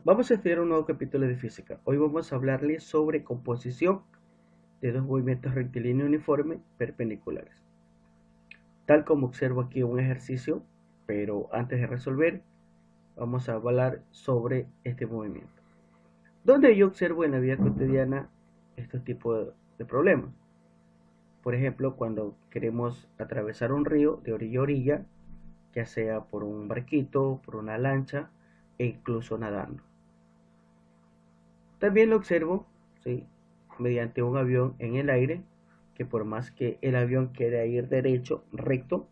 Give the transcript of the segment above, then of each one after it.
Vamos a estudiar un nuevo capítulo de física. Hoy vamos a hablarles sobre composición de dos movimientos rectilíneos uniformes perpendiculares. Tal como observo aquí un ejercicio, pero antes de resolver, vamos a hablar sobre este movimiento. Donde yo observo en la vida cotidiana estos tipos de problemas. Por ejemplo, cuando queremos atravesar un río de orilla a orilla, ya sea por un barquito, por una lancha e incluso nadando. También lo observo, ¿sí?, mediante un avión en el aire, que por más que el avión quiera ir derecho, recto,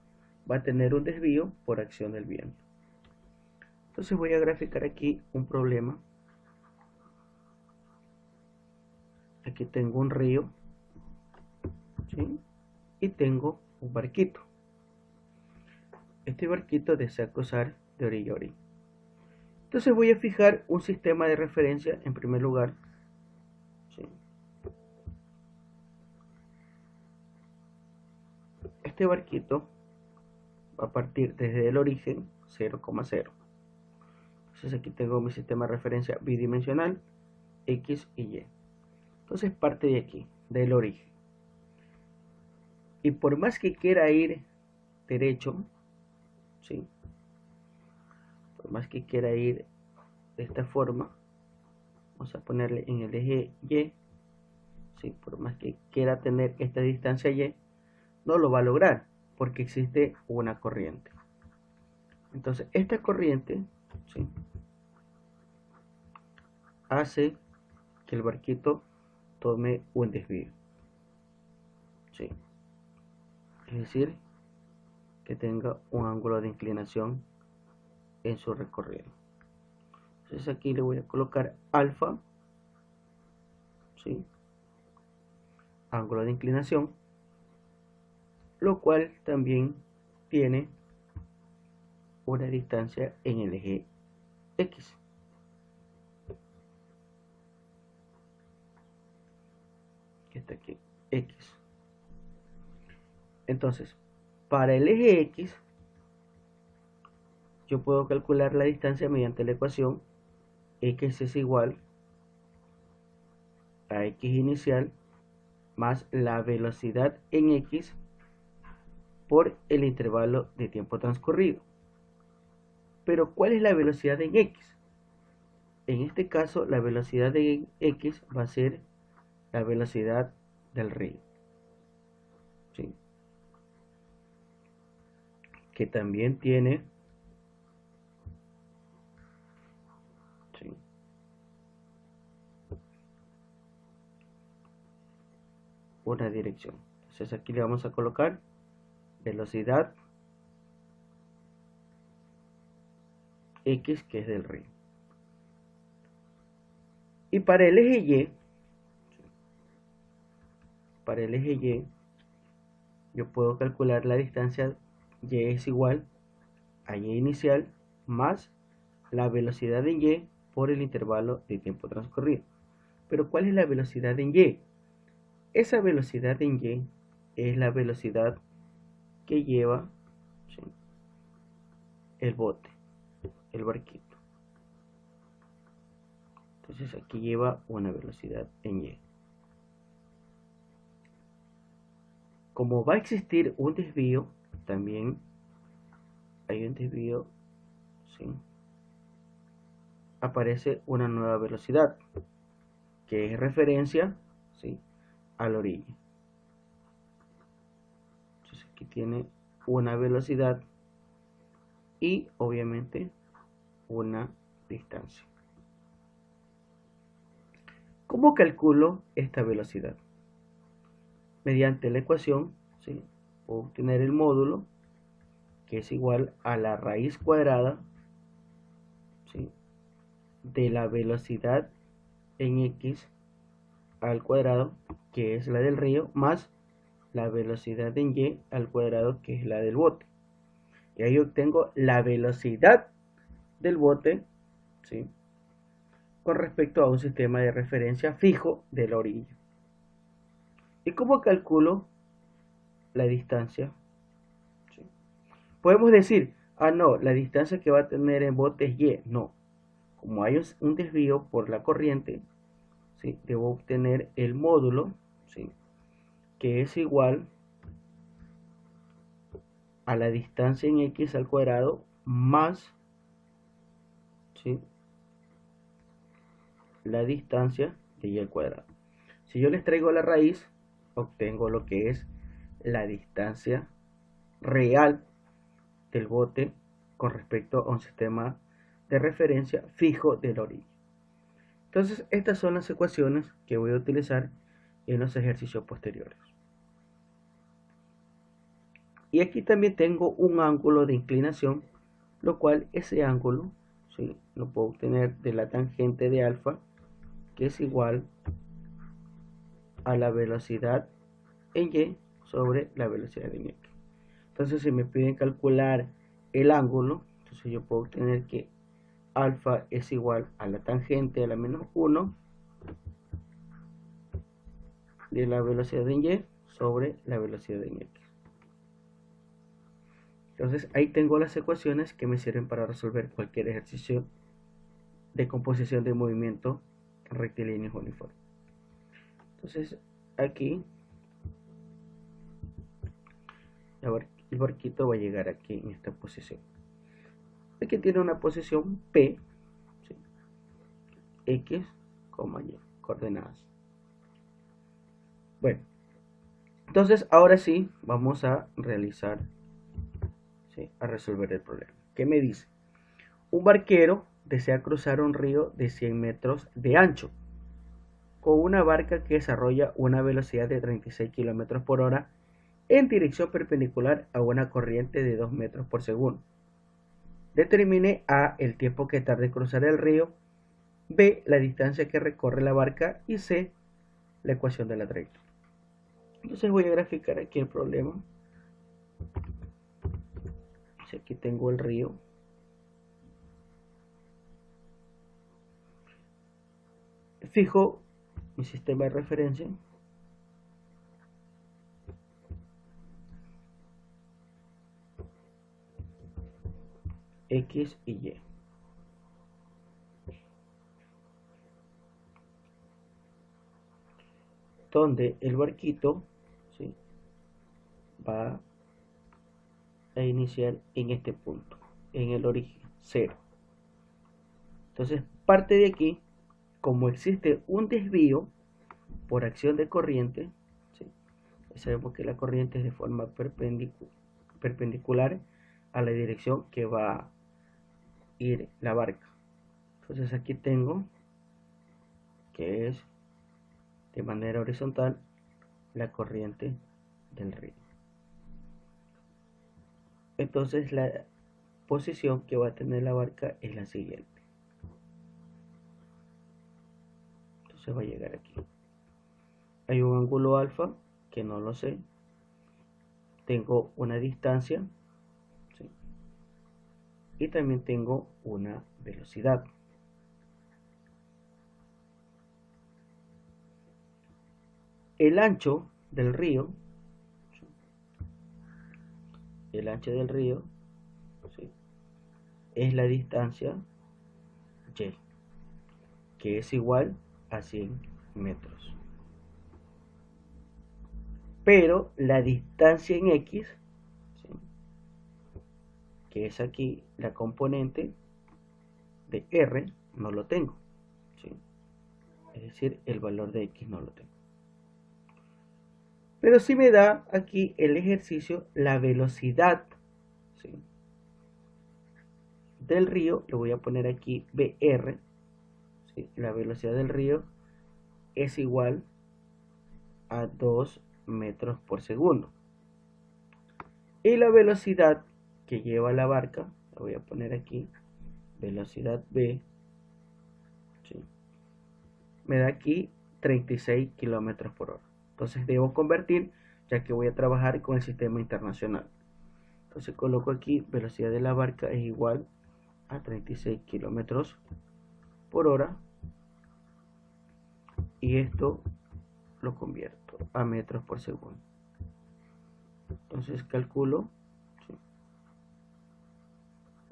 va a tener un desvío por acción del viento. Entonces voy a graficar aquí un problema. Aquí tengo un río, ¿sí?, y tengo un barquito. Este barquito desea cruzar de orilla a orilla. Entonces voy a fijar un sistema de referencia en primer lugar, ¿sí? Este barquito va a partir desde el origen 0,0. Entonces aquí tengo mi sistema de referencia bidimensional, X y Y. Entonces parte de aquí, del origen. Y por más que quiera ir derecho, ¿sí?, por más que quiera ir de esta forma, vamos a ponerle en el eje Y, ¿sí?, por más que quiera tener esta distancia Y, no lo va a lograr, porque existe una corriente. Entonces esta corriente, ¿sí?, hace que el barquito tome un desvío, ¿sí?, es decir, que tenga un ángulo de inclinación en su recorrido. Entonces aquí le voy a colocar alfa, ¿sí?, ángulo de inclinación, lo cual también tiene una distancia en el eje X. Que está aquí, X. Entonces, para el eje X, yo puedo calcular la distancia mediante la ecuación X es igual a X inicial más la velocidad en X por el intervalo de tiempo transcurrido. Pero ¿cuál es la velocidad en X? En este caso, la velocidad de X va a ser la velocidad del río, ¿sí?, que también tiene, ¿sí?, una dirección. Entonces aquí le vamos a colocar velocidad X, que es del río. Y para el eje Y, yo puedo calcular la distancia Y es igual a Y inicial más la velocidad en Y por el intervalo de tiempo transcurrido. Pero ¿cuál es la velocidad en Y? Esa velocidad en Y es la velocidad que lleva, ¿sí?, el bote, el barquito. Entonces aquí lleva una velocidad en Y. Como va a existir un desvío, también hay un desvío, ¿sí?, aparece una nueva velocidad que es referencia, ¿sí?, a la orilla. Entonces aquí tiene una velocidad y obviamente una distancia. ¿Cómo calculo esta velocidad? Mediante la ecuación, ¿sí?, puedo obtener el módulo, que es igual a la raíz cuadrada, ¿sí?, de la velocidad en X al cuadrado, que es la del río, más la velocidad en Y al cuadrado, que es la del bote. Y ahí obtengo la velocidad del bote, ¿sí?, con respecto a un sistema de referencia fijo de la orilla. ¿Y cómo calculo la distancia? ¿Sí? Podemos decir, no, la distancia que va a tener en bote es Y. No. como hay un desvío por la corriente, ¿sí? Debo obtener el módulo, ¿sí? Que es igual a la distancia en x al cuadrado más, ¿sí? La distancia de y al cuadrado. Si yo les traigo la raíz, obtengo lo que es la distancia real del bote con respecto a un sistema de referencia fijo de la orilla. Entonces, estas son las ecuaciones que voy a utilizar en los ejercicios posteriores. Y aquí también tengo un ángulo de inclinación, lo cual ese ángulo, ¿sí?, lo puedo obtener de la tangente de alfa, que es igual a la velocidad en y sobre la velocidad en x. Entonces, si me piden calcular el ángulo, entonces yo puedo obtener que alfa es igual a la tangente a la menos 1 de la velocidad en y sobre la velocidad en x. Entonces ahí tengo las ecuaciones que me sirven para resolver cualquier ejercicio de composición de movimiento rectilíneo uniforme. Entonces aquí el barquito va a llegar aquí en esta posición. Aquí tiene una posición P, ¿sí?, X, Y, coordenadas. Bueno, entonces ahora sí vamos a realizar, ¿sí?, a resolver el problema. ¿Qué me dice? Un barquero desea cruzar un río de 100 metros de ancho con una barca que desarrolla una velocidad de 36 km por hora en dirección perpendicular a una corriente de 2 metros por segundo. Determine A, el tiempo que tarde en cruzar el río, B, la distancia que recorre la barca y C, la ecuación de la trayectoria. Entonces voy a graficar aquí el problema. Aquí tengo el río. Fijo mi sistema de referencia. X y Y. Donde el barquito, ¿sí?, va a iniciar en este punto, en el origen, 0. Entonces parte de aquí, como existe un desvío por acción de corriente, ¿sí?, sabemos que la corriente es de forma perpendicular a la dirección que va a ir la barca. Entonces aquí tengo que es de manera horizontal la corriente del río. Entonces la posición que va a tener la barca es la siguiente. Entonces va a llegar aquí. Hay un ángulo alfa que no lo sé. Tengo una distancia, ¿sí?, y también tengo una velocidad. El ancho del río, ¿sí?, el ancho del río, ¿sí?, es la distancia y, que es igual a 100 metros. Pero la distancia en x, ¿sí?, que es aquí la componente de r, no lo tengo, ¿sí?, es decir, el valor de x no lo tengo. Pero sí me da aquí el ejercicio la velocidad, ¿sí?, del río. Le voy a poner aquí BR, ¿sí?, la velocidad del río es igual a 2 metros por segundo. Y la velocidad que lleva la barca, la voy a poner aquí, velocidad B, ¿sí?, me da aquí 36 kilómetros por hora. Entonces debo convertir, ya que voy a trabajar con el sistema internacional. Entonces coloco aquí velocidad de la barca es igual a 36 kilómetros por hora. Y esto lo convierto a metros por segundo. Entonces calculo, ¿sí?,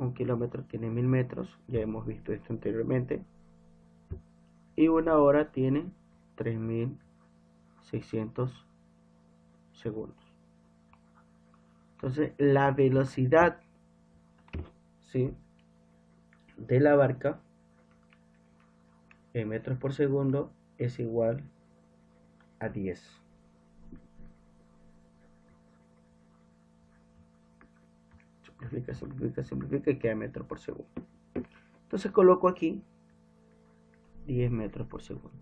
Un kilómetro tiene 1000 metros, ya hemos visto esto anteriormente. Y una hora tiene 3600 segundos. Entonces la velocidad, ¿sí?, de la barca en metros por segundo es igual a 10. Simplifica, simplifica, simplifica y queda metros por segundo. Entonces coloco aquí 10 metros por segundo.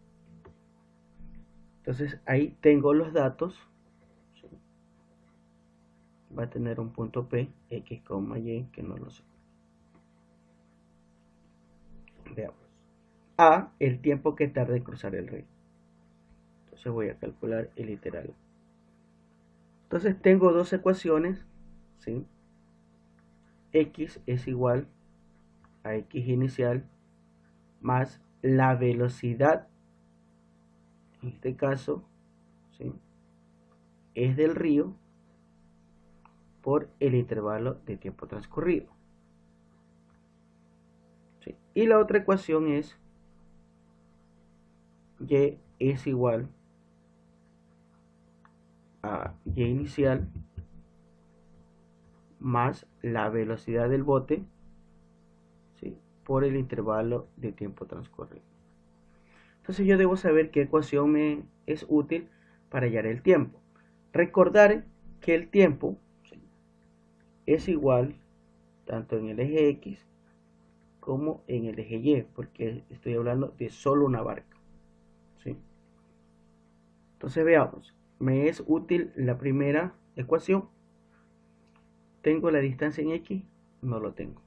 Entonces ahí tengo los datos. Va a tener un punto P, X, Y, que no lo sé. Veamos. A, el tiempo que tarda en cruzar el río. Entonces voy a calcular el literal. Entonces tengo dos ecuaciones, ¿sí? X es igual a X inicial más la velocidad, en este caso, ¿sí?, es del río por el intervalo de tiempo transcurrido. ¿Sí? Y la otra ecuación es Y es igual a Y inicial más la velocidad del bote, ¿sí?, por el intervalo de tiempo transcurrido. Entonces yo debo saber qué ecuación me es útil para hallar el tiempo. Recordar que el tiempo, ¿sí?, es igual tanto en el eje X como en el eje Y, porque estoy hablando de solo una barca, ¿sí? Entonces veamos, me es útil la primera ecuación. ¿Tengo la distancia en X? No lo tengo.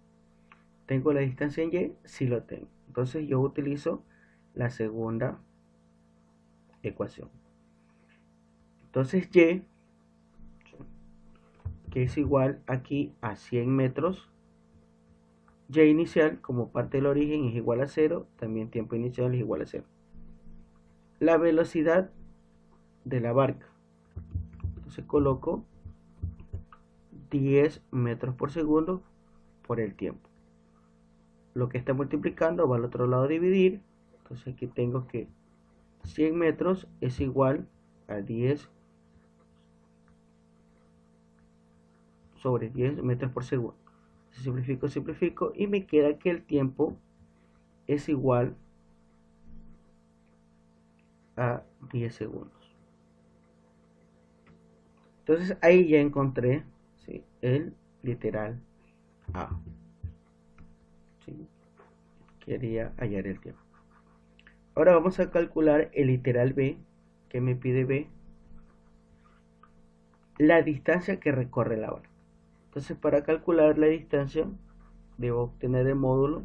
¿Tengo la distancia en Y? Sí lo tengo. Entonces yo utilizo la segunda ecuación. Entonces Y, que es igual aquí a 100 metros, Y inicial como parte del origen es igual a 0, también tiempo inicial es igual a 0. La velocidad de la barca, entonces coloco 10 metros por segundo por el tiempo. Lo que está multiplicando va al otro lado a dividir, entonces aquí tengo que 100 metros es igual a 10 sobre 10 metros por segundo. Simplifico, simplifico y me queda que el tiempo es igual a 10 segundos. Entonces ahí ya encontré, ¿sí?, el literal A. ¿Sí? Quería hallar el tiempo. Ahora vamos a calcular el literal B, que me pide B, la distancia que recorre la barca. Entonces para calcular la distancia debo obtener el módulo,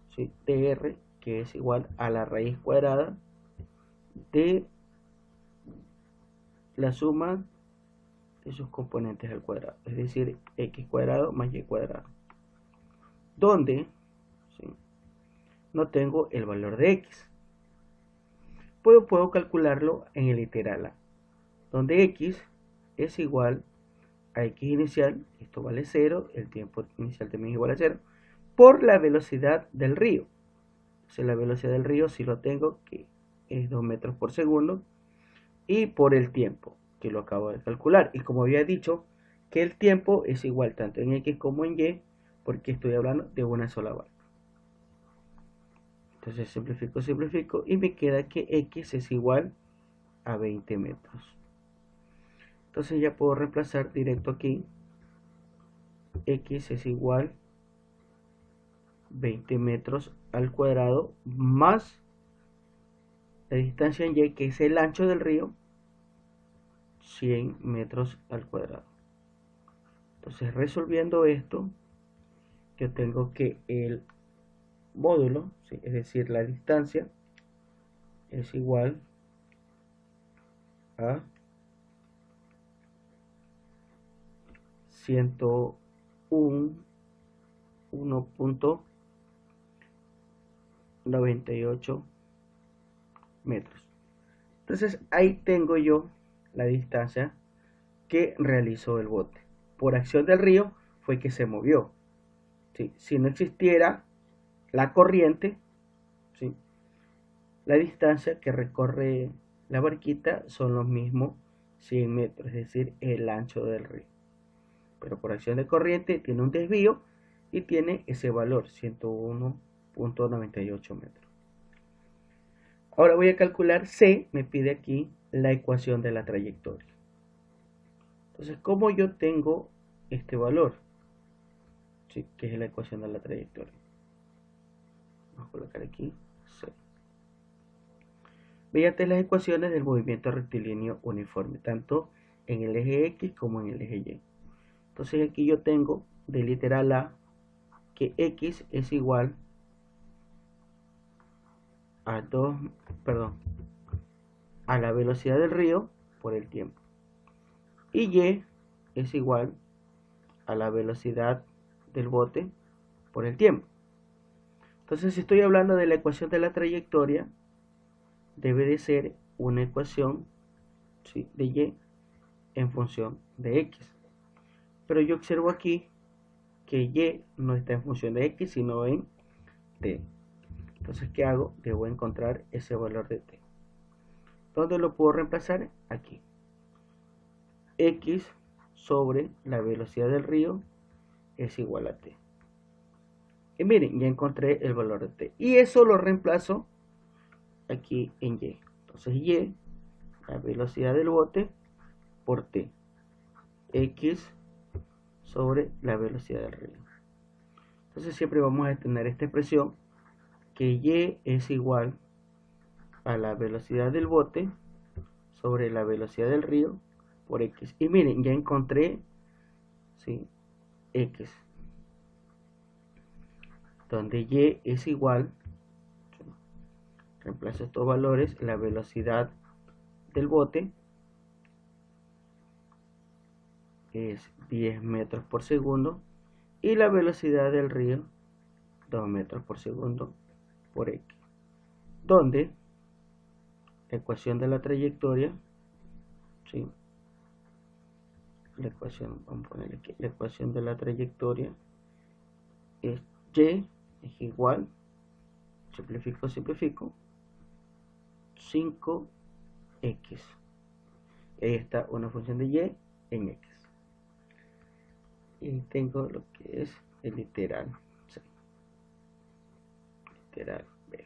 ¿sí?, de R, que es igual a la raíz cuadrada de la suma de sus componentes al cuadrado, es decir, X cuadrado más Y cuadrado, donde, ¿sí?, no tengo el valor de X. Puedo calcularlo en el literal A, donde X es igual a X inicial, esto vale 0, el tiempo inicial también es igual a 0, por la velocidad del río. Entonces la velocidad del río sí lo tengo, que es 2 metros por segundo, y por el tiempo, que lo acabo de calcular. Y como había dicho, que el tiempo es igual tanto en X como en Y, porque estoy hablando de una sola barca. Entonces simplifico, simplifico y me queda que X es igual a 20 metros. Entonces ya puedo reemplazar directo aquí. X es igual 20 metros al cuadrado más la distancia en Y, que es el ancho del río, 100 metros al cuadrado. Entonces resolviendo esto, yo tengo que el módulo, ¿sí?, es decir, la distancia, es igual a 101.98 metros. Entonces ahí tengo yo la distancia que realizó el bote. Por acción del río fue que se movió, ¿sí? Si no existiera la corriente, ¿sí? La distancia que recorre la barquita son los mismos 100 metros, es decir, el ancho del río. Pero por acción de corriente tiene un desvío y tiene ese valor, 101.98 metros. Ahora voy a calcular C, me pide aquí la ecuación de la trayectoria. Entonces, ¿cómo yo tengo este valor? ¿Sí? Que es la ecuación de la trayectoria. Vamos a colocar aquí C. Fíjate las ecuaciones del movimiento rectilíneo uniforme, tanto en el eje X como en el eje Y. Entonces aquí yo tengo de literal A que X es igual a 2, perdón, a la velocidad del río por el tiempo. Y Y es igual a la velocidad del bote por el tiempo. Entonces, si estoy hablando de la ecuación de la trayectoria, debe de ser una ecuación, ¿sí?, de Y en función de X. Pero yo observo aquí que Y no está en función de X, sino en T. Entonces, ¿qué hago? Debo encontrar ese valor de T. ¿Dónde lo puedo reemplazar? Aquí. X sobre la velocidad del río es igual a T. Y miren, ya encontré el valor de T. Y eso lo reemplazo aquí en Y. Entonces Y, la velocidad del bote por T. X sobre la velocidad del río. Entonces siempre vamos a tener esta expresión que Y es igual a la velocidad del bote sobre la velocidad del río por X. Y miren, ya encontré, ¿sí?, X, donde Y es igual, reemplazo estos valores, la velocidad del bote es 10 metros por segundo y la velocidad del río 2 metros por segundo por X, donde la ecuación de la trayectoria, ¿sí?, la ecuación, vamos a poner aquí, la ecuación de la trayectoria es Y es igual, simplifico, 5x. Ahí está una función de Y en X. Y tengo lo que es el literal, ¿sí?, literal B.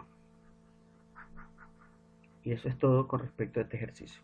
Y eso es todo con respecto a este ejercicio.